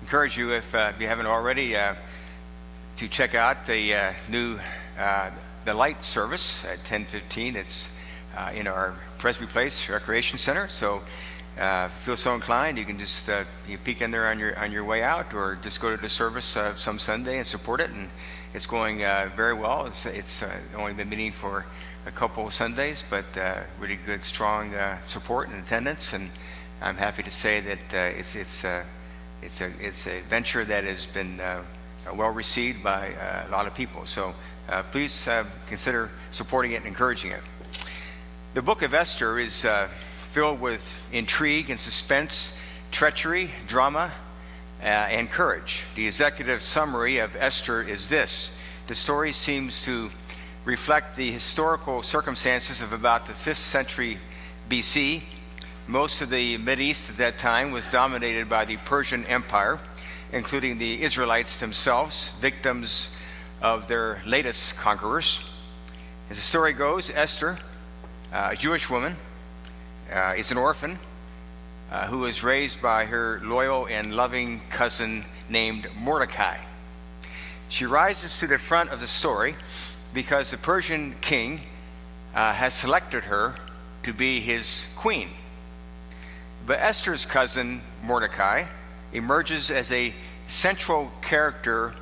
encourage you, if you haven't already, to check out the new the light service at 10:15. It's in our Presby Place Recreation Center. So if you feel so inclined, you can just you peek in there on your way out, or just go to the service some Sunday and support it. And it's going very well. It's only been meeting for a couple of Sundays, but really good, strong support and attendance. And I'm happy to say that it's a venture that has been well received by a lot of people. So please consider supporting it and encouraging it. The book of Esther is filled with intrigue and suspense, treachery, drama, and courage. The executive summary of Esther is this: the story seems to reflect the historical circumstances of about the 5th century BC. Most of the Mideast at that time was dominated by the Persian Empire, including the Israelites themselves, victims of their latest conquerors. As the story goes, Esther, a Jewish woman, is an orphan who was raised by her loyal and loving cousin named Mordecai. She rises to the front of the story because the Persian king has selected her to be his queen. But Esther's cousin, Mordecai, emerges as a central character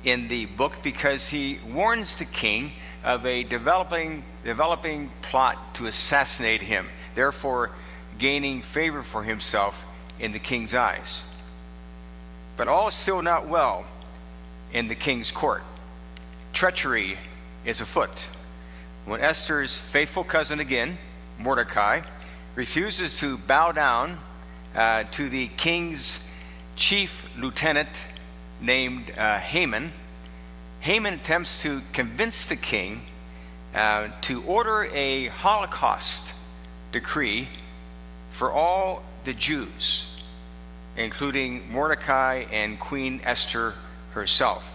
in the book because he warns the king of a developing plot to assassinate him, therefore gaining favor for himself in the king's eyes. But all is still not well in the king's court. Treachery is afoot. When Esther's faithful cousin again, Mordecai, refuses to bow down to the king's chief lieutenant named Haman, Haman attempts to convince the king to order a Holocaust decree for all the Jews, including Mordecai and Queen Esther herself.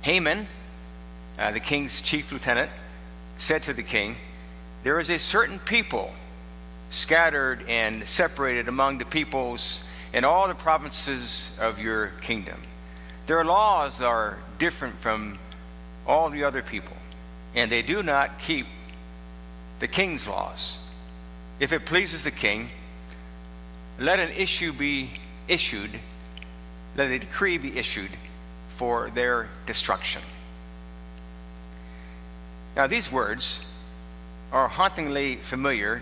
Haman, the king's chief lieutenant, said to the king, "There is a certain people scattered and separated among the peoples in all the provinces of your kingdom. Their laws are different from all the other people, and they do not keep the king's laws. If it pleases the king, let a decree be issued for their destruction." Now, these words are hauntingly familiar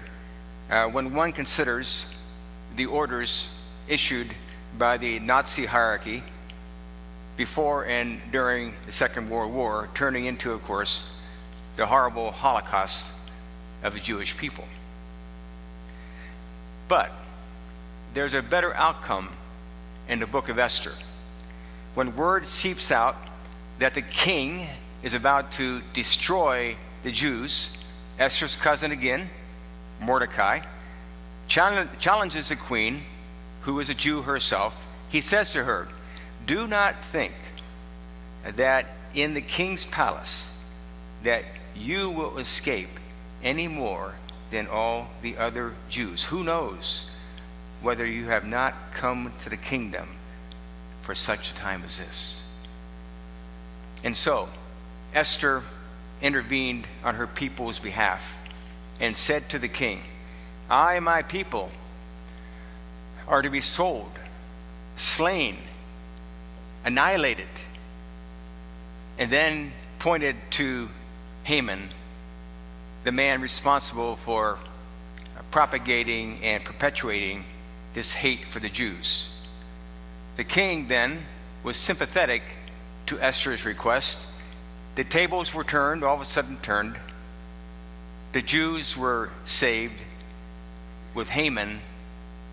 when one considers the orders issued by the Nazi hierarchy before and during the Second World War, turning into, of course, the horrible Holocaust of the Jewish people. But there's a better outcome in the book of Esther. When word seeps out that the king is about to destroy the Jews, Esther's cousin again, Mordecai, challenges the queen, who is a Jew herself. He says to her, "Do not think that in the king's palace that you will escape any more than all the other Jews. Who knows whether you have not come to the kingdom for such a time as this?" And so Esther intervened on her people's behalf and said to the king, "I and my people are to be sold, slain, annihilated," and then pointed to Haman, the man responsible for propagating and perpetuating this hate for the Jews. The king then was sympathetic to Esther's request. The tables were turned, all of a sudden turned. The Jews were saved, with Haman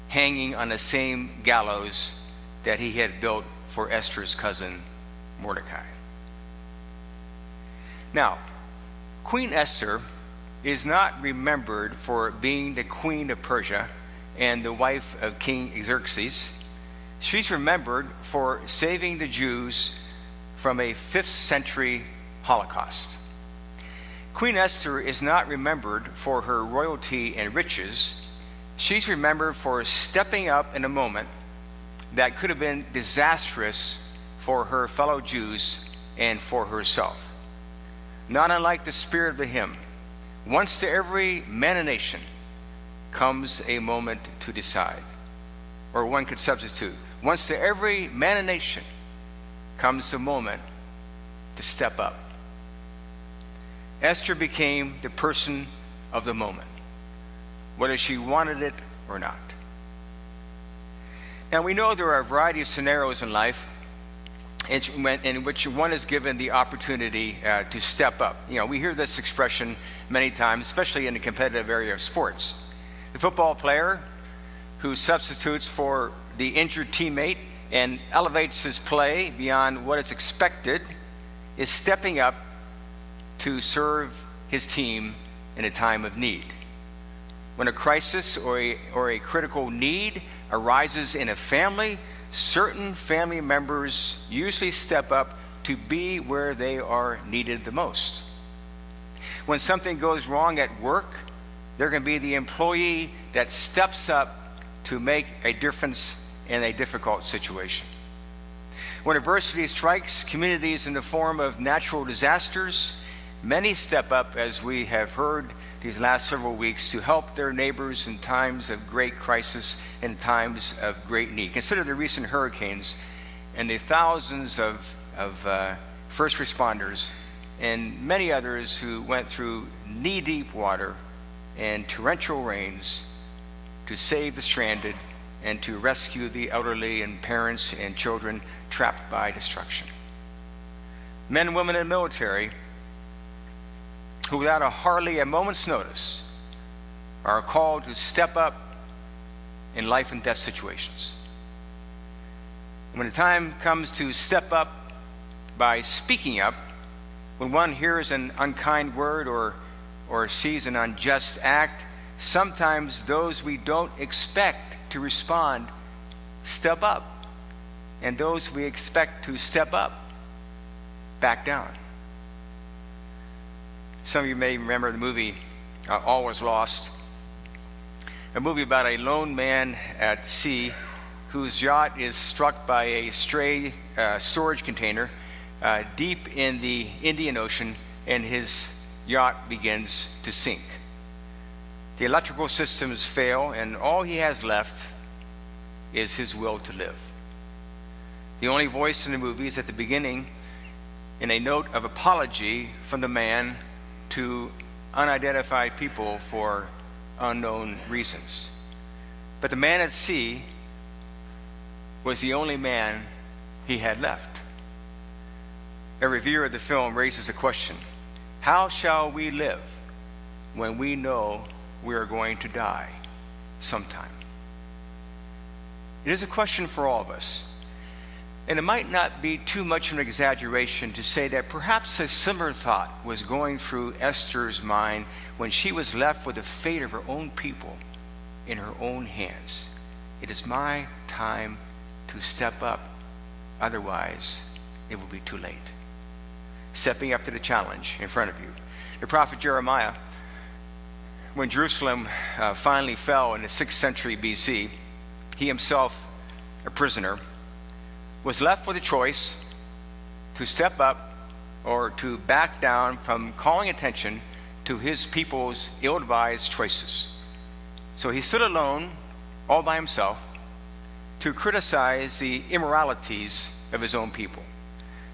hanging on the same gallows that he had built for Esther's cousin Mordecai. Now, Queen Esther is not remembered for being the queen of Persia and the wife of King Xerxes. She's remembered for saving the Jews from a 5th century Holocaust. Queen Esther is not remembered for her royalty and riches. She's remembered for stepping up in a moment that could have been disastrous for her fellow Jews and for herself. Not unlike the spirit of the hymn, once to every man and nation comes a moment to decide. Or one could substitute, once to every man and nation comes the moment to step up. Esther became the person of the moment, whether she wanted it or not. Now, we know there are a variety of scenarios in life in which one is given the opportunity to step up. You know, we hear this expression many times, especially in the competitive area of sports. The football player who substitutes for the injured teammate and elevates his play beyond what is expected is stepping up to serve his team in a time of need. When a crisis or a critical need arises in a family, certain family members usually step up to be where they are needed the most. When something goes wrong at work, there can be the employee that steps up to make a difference in a difficult situation. When adversity strikes communities in the form of natural disasters, many step up, as we have heard these last several weeks, to help their neighbors in times of great crisis and times of great need. Consider the recent hurricanes and the thousands of first responders and many others who went through knee-deep water and torrential rains to save the stranded and to rescue the elderly and parents and children trapped by destruction. Men and women in the military who, without hardly a moment's notice, are called to step up in life and death situations. When the time comes to step up by speaking up, when one hears an unkind word or sees an unjust act, sometimes those we don't expect to respond step up, and those we expect to step up back down. Some of you may remember the movie All Was Lost, a movie about a lone man at sea whose yacht is struck by a stray storage container deep in the Indian Ocean, and his yacht begins to sink. The electrical systems fail, and all he has left is his will to live. The only voice in the movie is at the beginning in a note of apology from the man to unidentified people for unknown reasons. But the man at sea was the only man he had left. A reviewer of the film raises a question: how shall we live when we know we are going to die sometime? It is a question for all of us. And it might not be too much of an exaggeration to say that perhaps a similar thought was going through Esther's mind when she was left with the fate of her own people in her own hands. It is my time to step up, otherwise it will be too late. Stepping up to the challenge in front of you. The prophet Jeremiah, when Jerusalem finally fell in the 6th century BC, he himself a prisoner, was left with a choice to step up or to back down from calling attention to his people's ill-advised choices. So he stood alone, all by himself, to criticize the immoralities of his own people,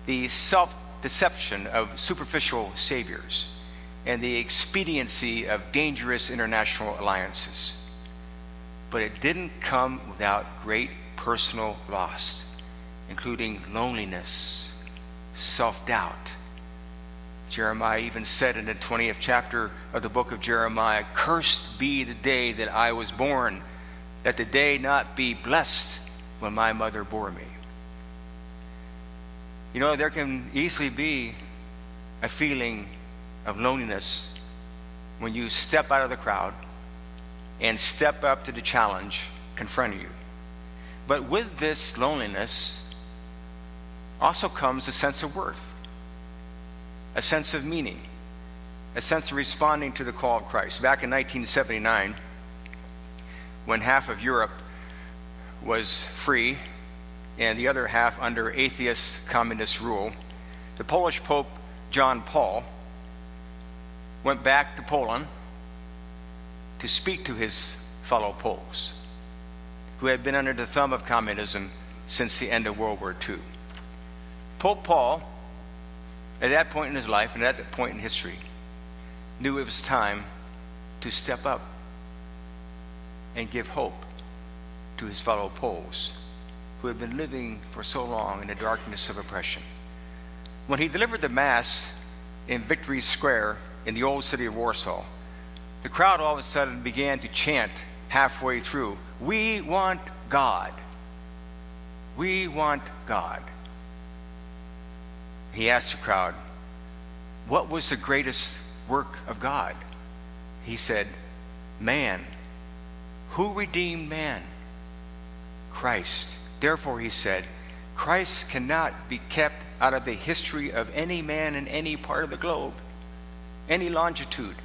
the self-deception of superficial saviors, and the expediency of dangerous international alliances. But it didn't come without great personal loss, including loneliness, self-doubt. Jeremiah even said in the 20th chapter of the book of Jeremiah, "Cursed be the day that I was born, that the day not be blessed when my mother bore me." You know, there can easily be a feeling of loneliness when you step out of the crowd and step up to the challenge confronting you. But with this loneliness also comes a sense of worth, a sense of meaning, a sense of responding to the call of Christ. Back in 1979, when half of Europe was free and the other half under atheist communist rule, the Polish Pope John Paul went back to Poland to speak to his fellow Poles who had been under the thumb of communism since the end of World War II. Pope Paul, at that point in his life and at that point in history, knew it was time to step up and give hope to his fellow Poles who had been living for so long in the darkness of oppression. When he delivered the Mass in Victory Square in the old city of Warsaw, the crowd all of a sudden began to chant halfway through, "We want God. We want God." He asked the crowd, what was the greatest work of God? He said, man. Who redeemed man? Christ. Therefore, he said, Christ cannot be kept out of the history of any man in any part of the globe, any longitude,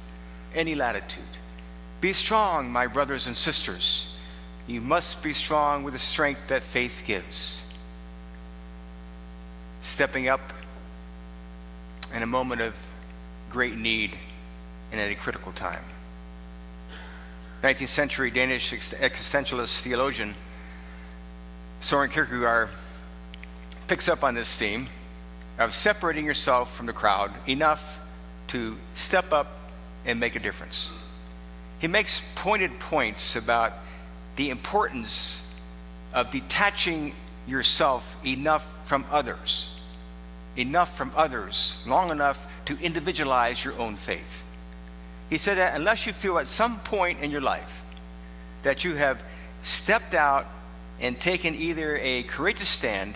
any latitude. Be strong, my brothers and sisters. You must be strong with the strength that faith gives. Stepping up in a moment of great need and at a critical time. 19th century Danish existentialist theologian Søren Kierkegaard picks up on this theme of separating yourself from the crowd enough to step up and make a difference. He makes pointed points about the importance of detaching yourself enough from others, long enough to individualize your own faith. He said that unless you feel at some point in your life that you have stepped out and taken either a courageous stand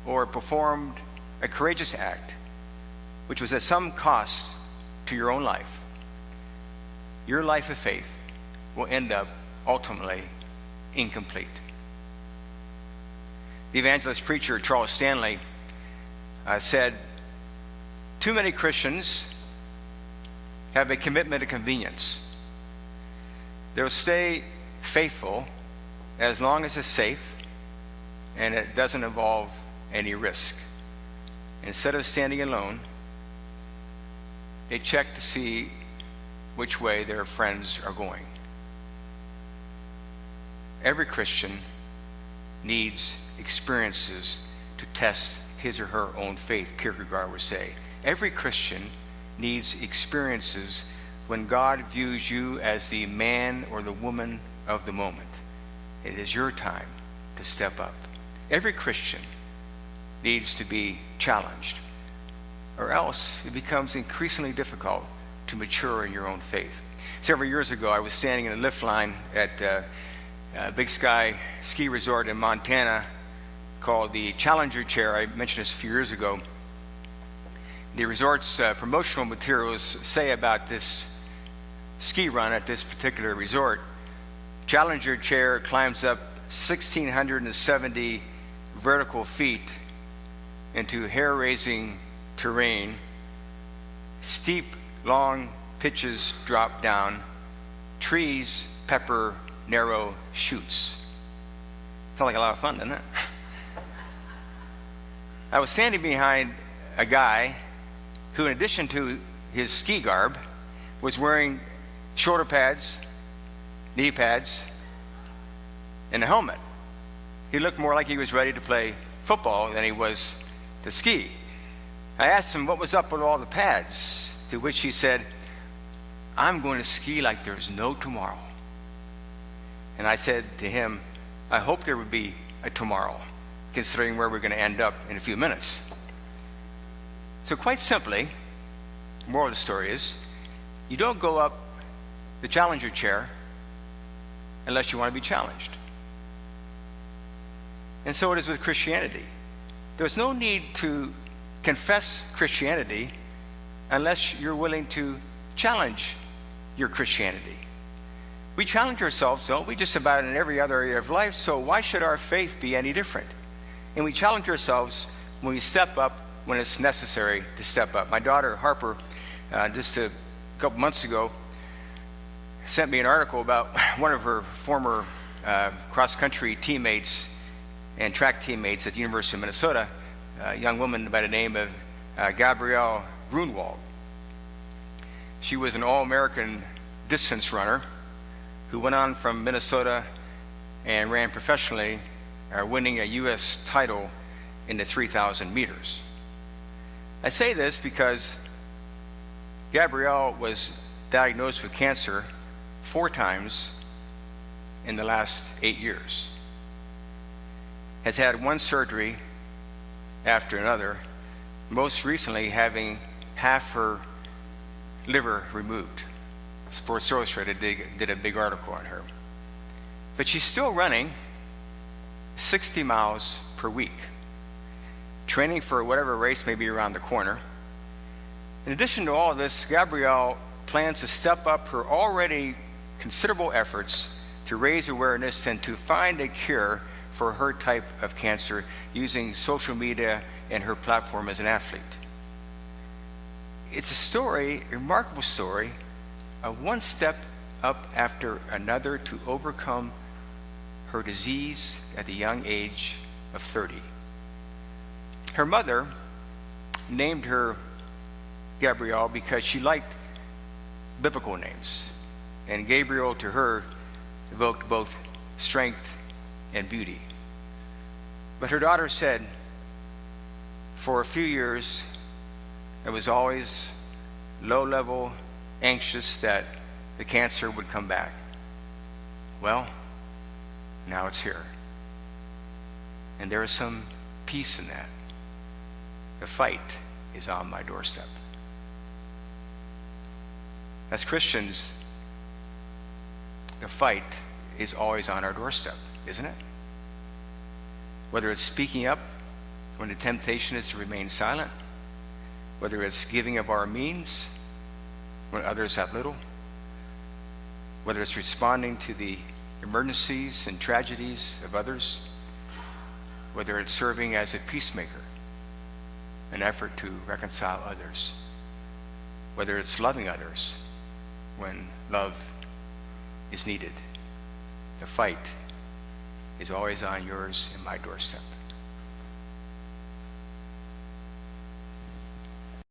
or performed a courageous act, which was at some cost to your own life, your life of faith will end up ultimately incomplete. The evangelist preacher Charles Stanley said, too many Christians have a commitment to convenience. They'll stay faithful as long as it's safe and it doesn't involve any risk. Instead of standing alone, they check to see which way their friends are going. Every Christian needs experiences to test his or her own faith, Kierkegaard would say. Every Christian needs experiences when God views you as the man or the woman of the moment. It is your time to step up. Every Christian needs to be challenged, or else it becomes increasingly difficult to mature in your own faith. Several years ago, I was standing in a lift line at Big Sky ski resort in Montana called the Challenger Chair. I mentioned this a few years ago. The resort's promotional materials say about this ski run at this particular resort, Challenger Chair climbs up 1,670 vertical feet into hair-raising terrain. Steep, long pitches drop down. Trees pepper narrow chutes. Sounds like a lot of fun, doesn't it? I was standing behind a guy who, in addition to his ski garb, was wearing shoulder pads, knee pads, and a helmet. He looked more like he was ready to play football than he was to ski. I asked him what was up with all the pads, to which he said, I'm going to ski like there's no tomorrow. And I said to him, I hope there would be a tomorrow, considering where we're going to end up in a few minutes. So quite simply, the moral of the story is, you don't go up the Challenger Chair unless you want to be challenged. And so it is with Christianity. There's no need to confess Christianity unless you're willing to challenge your Christianity. We challenge ourselves, don't we, just about in every other area of life, so why should our faith be any different? And we challenge ourselves when we step up, when it's necessary to step up. My daughter, Harper, just a couple months ago, sent me an article about one of her former cross-country teammates and track teammates at the University of Minnesota, a young woman by the name of Gabrielle Grunwald. She was an All-American distance runner who went on from Minnesota and ran professionally, winning a U.S. title in the 3,000 meters. I say this because Gabrielle was diagnosed with cancer 4 times in the last 8 years, has had 1 surgery after another, most recently having half her liver removed. Sports Illustrated did a big article on her. But she's still running 60 miles per week, training for whatever race may be around the corner. In addition to all of this, Gabrielle plans to step up her already considerable efforts to raise awareness and to find a cure for her type of cancer using social media and her platform as an athlete. It's a story, a remarkable story, of one step up after another to overcome her disease at the young age of 30. Her mother named her Gabrielle because she liked biblical names, and Gabriel to her evoked both strength and beauty. But her daughter said, for a few years, I was always low-level, anxious that the cancer would come back. Well, now it's here. And there is some peace in that. The fight is on my doorstep. As Christians, the fight is always on our doorstep, isn't it? Whether it's speaking up when the temptation is to remain silent, whether it's giving of our means when others have little, whether it's responding to the emergencies and tragedies of others, whether it's serving as a peacemaker, an effort to reconcile others, whether it's loving others when love is needed. The fight is always on yours and my doorstep.